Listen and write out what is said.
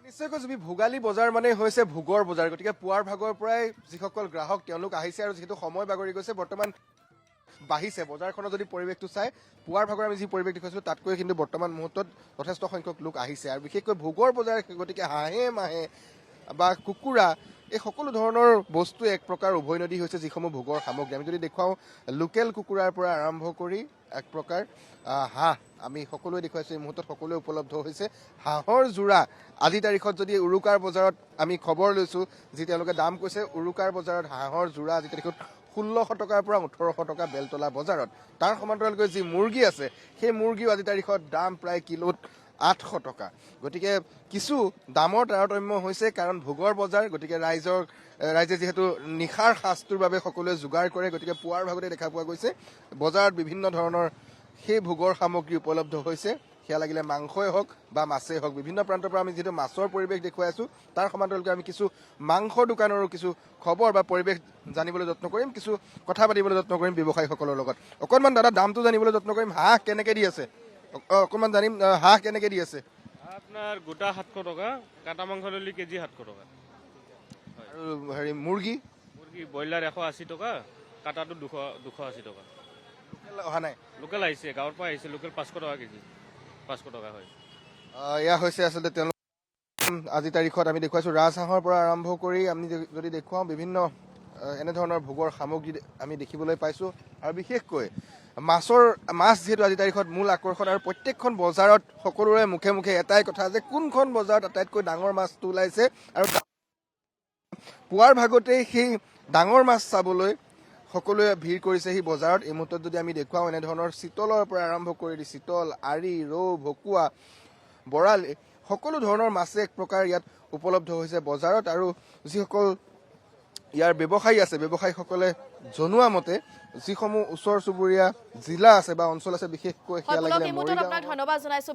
নিশ্চয়কৈ যদি ভোগালী বজাৰ মানে হৈছে ভোগৰ বজাৰ, গতিকে পুৱাৰ ভাগৰ পৰাই যিসকল গ্ৰাহক তেওঁলোক আহিছে আৰু যিহেতু সময় বাগৰি গৈছে বৰ্তমান বাঢ়িছে বজাৰখনৰ যদি পৰিৱেশটো চাই পুৱাৰ ভাগৰ আমি যি পৰিৱেশ দেখিছিলোঁ তাতকৈ কিন্তু বৰ্তমান মুহূৰ্তত যথেষ্ট সংখ্যক লোক আহিছে আৰু বিশেষকৈ ভোগৰ বজাৰ, গতিকে হাঁহে মাহে বা কুকুৰা এই সকলো ধৰণৰ বস্তু এক প্ৰকাৰ উভৈনদী হৈছে যিসমূহ ভোগৰ সামগ্ৰী। আমি যদি দেখুৱাওঁ লোকেল কুকুৰাৰ পৰা আৰম্ভ কৰি এক প্ৰকাৰ হাঁহ আমি সকলোৱে দেখুৱাইছোঁ এই মুহূৰ্তত সকলোৱে উপলব্ধ হৈছে। হাঁহৰ যোৰা আজি তাৰিখত যদি উৰুকাৰ বজাৰত আমি খবৰ লৈছোঁ যি তেওঁলোকে দাম কৈছে, উৰুকাৰ বজাৰত হাঁহৰ যোৰা আজি তাৰিখত 1600 টকাৰ পৰা 1800 টকা বেলতলা বজাৰত। তাৰ সমান্তৰালকৈ যি মুৰ্গী আছে সেই মুৰ্গীও আজি তাৰিখত দাম প্ৰায় কিলোত 800 টকা। গতিকে কিছু দামৰ তাৰতম্য হৈছে কাৰণ ভোগৰ বজাৰ, গতিকে ৰাইজে যিহেতু নিশাৰ সাজটোৰ বাবে সকলোৱে যোগাৰ কৰে, গতিকে পুৱাৰ ভাগতে দেখা পোৱা গৈছে বজাৰত বিভিন্ন ধৰণৰ সেই ভোগৰ সামগ্ৰী উপলব্ধ হৈছে। সেয়া লাগিলে মাংসই হওক বা মাছেই হওক, বিভিন্ন প্ৰান্তৰ পৰা আমি যিহেতু মাছৰ পৰিৱেশ দেখুৱাই আছোঁ তাৰ সমান্তৰালকৈ আমি কিছু মাংসৰ দোকানৰো কিছু খবৰ বা পৰিৱেশ জানিবলৈ যত্ন কৰিম, কিছু কথা পাতিবলৈ যত্ন কৰিম ব্যৱসায়ীসকলৰ লগত। অকণমান দাদা দামটো জানিবলৈ যত্ন কৰিম। হাঁহ কেনেকৈ দি আছে অকণমান জানিম, হাঁহ কেনেকৈ দি আছে? আপনার গোটা 700 টাকা, কাটা মাংস ললি কেজি 700 টাকা। আৰু হেৰি মুৰ্গী মুৰগি ব্ৰয়লাৰ 180 টাকা, কাটাটো 280 টাকা। অহা নাই? লোকেল আহিছে, গাঁৱৰ পৰা আহিছে, লোকেল 500 টাকা কেজি, 500 টাকা হয়। এয়া হৈছে আচলতে তেওঁলোক আজি তাৰিখত আমি দেখুৱাইছোঁ ৰাজহাঁহৰ পৰা আৰম্ভ কৰি আমি যদি দেখুৱাওঁ বিভিন্ন এনেধৰণৰ ভোগৰ সামগ্ৰী আমি দেখিবলৈ পাইছোঁ আৰু বিশেষকৈ মাছ যিহেতু আজি তাৰিখত মূল আকৰ্ষণ আৰু প্ৰত্যেকখন বজাৰত সকলোৰে মুখে মুখে এটাই কথা যে কোনখন বজাৰত আটাইতকৈ ডাঙৰ মাছটো ওলাইছে আৰু পুৱাৰ ভাগতেই সেই ডাঙৰ মাছ চাবলৈ সকলোৱে ভিৰ কৰিছে সেই বজাৰত। এই মুহূৰ্তত যদি আমি দেখুৱাওঁ এনেধৰণৰ চিতলৰ পৰা আৰম্ভ কৰি চিতল, আৰি, ৰৌ, ভকুৱা, বৰালি সকলো ধৰণৰ মাছে এক প্ৰকাৰ ইয়াত উপলব্ধ হৈছে বজাৰত। আৰু যিসকল ইয়াৰ ব্যৱসায়ী আছে ব্যৱসায়ীসকলে জনোৱা মতে যিসমূহ ওচৰ চুবুৰীয়া জিলা আছে বা অঞ্চল আছে বিশেষকৈ সেয়া লাগিলে ধন্যবাদ জনাইছো।